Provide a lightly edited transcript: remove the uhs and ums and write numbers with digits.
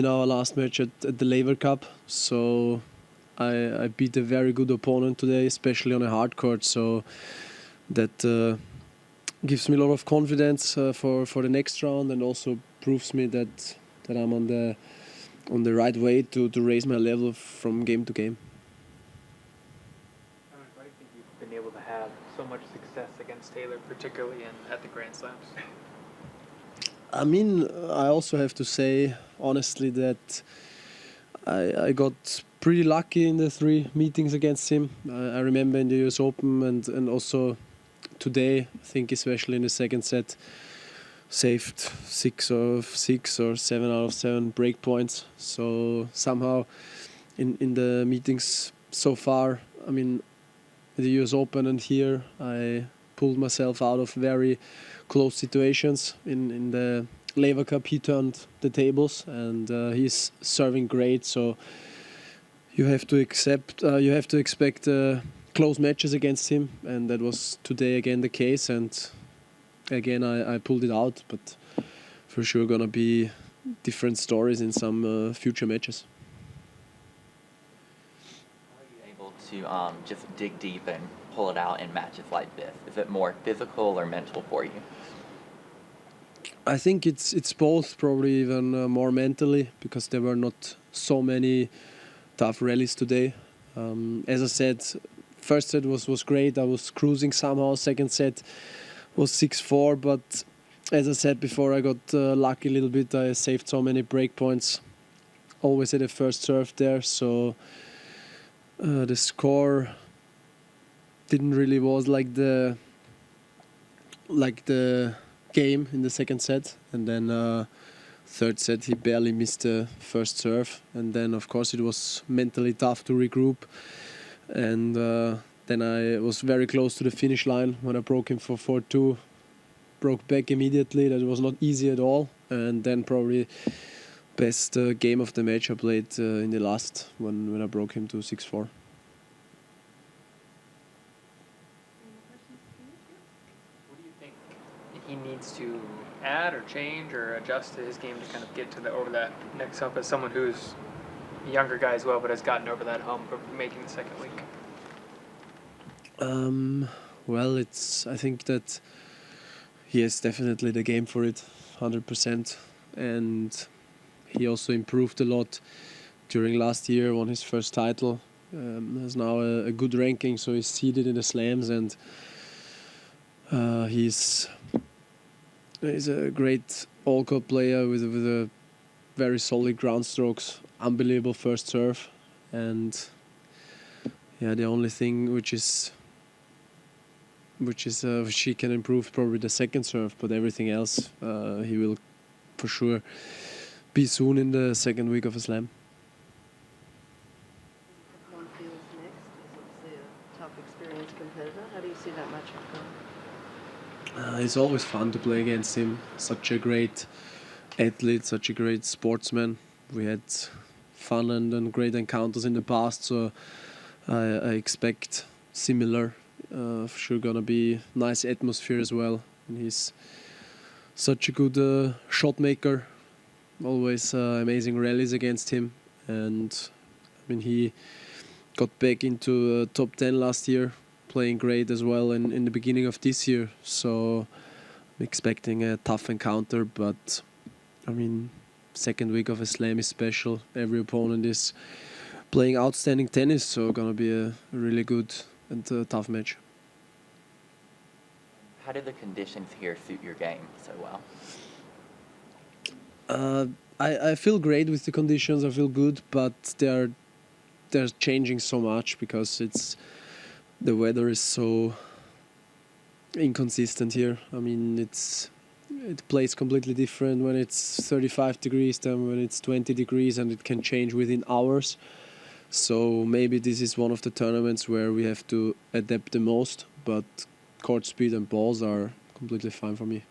in our last match at the Laver Cup, so I beat a very good opponent today, especially on a hard court. So that gives me a lot of confidence for the next round, and also proves me that I'm on the right way to raise my level from game to game. Why do you think you've been able to have so much success against Taylor, particularly at the Grand Slams? I mean, I also have to say, honestly, that I got pretty lucky in the 3 meetings against him. I remember in the US Open and also today, I think especially in the second set, saved 6 of 6 or 7 out of 7 break points. So somehow in the meetings so far, I mean, the US Open and here, I pulled myself out of very close situations. In the Laver Cup, he turned the tables, and he's serving great. So you have to expect close matches against him, and that was today again the case. And again, I pulled it out, but for sure gonna be different stories in some future matches. How are you able to just dig deep and pull it out in matches like this? Is it more physical or mental for you? I think it's both, probably even more mentally, because there were not so many tough rallies today. As I said, first set was great. I was cruising somehow. Second set was 6-4, but as I said before, I got lucky a little bit. I saved so many break points. Always at the first serve there, so the score didn't really was like the game in the second set, and then third set he barely missed the first serve, and then of course it was mentally tough to regroup, and then I was very close to the finish line when I broke him for 4-2, broke back immediately. That was not easy at all, and then probably best game of the match I played in the last when I broke him to 6-4. He needs to add or change or adjust to his game to kind of get over that next hump as someone who's a younger guy as well, but has gotten over that hump of making the second week? Well, I think that he has definitely the game for it, 100%, and he also improved a lot during last year. Won his first title, has now a good ranking, so he's seeded in the slams, and he's a great all-court player with a very solid ground strokes, unbelievable first serve, and yeah, the only thing which he can improve probably the second serve, but everything else he will for sure be soon in the second week of a slam. One feels next is obviously a tough experienced competitor. How do you see that matchup going? It's always fun to play against him. Such a great athlete, such a great sportsman. We had fun and great encounters in the past, so I expect similar. For sure gonna be nice atmosphere as well. And he's such a good shot maker. Always amazing rallies against him, and I mean he got back into top 10 last year, playing great as well in the beginning of this year. So I'm expecting a tough encounter, but I mean, second week of a slam is special. Every opponent is playing outstanding tennis, so gonna be a really good and tough match. How do the conditions here suit your game so well? I feel great with the conditions. I feel good, but they're changing so much because the weather is so inconsistent here. I mean, it plays completely different when it's 35 degrees than when it's 20 degrees, and it can change within hours. So maybe this is one of the tournaments where we have to adapt the most, but court speed and balls are completely fine for me.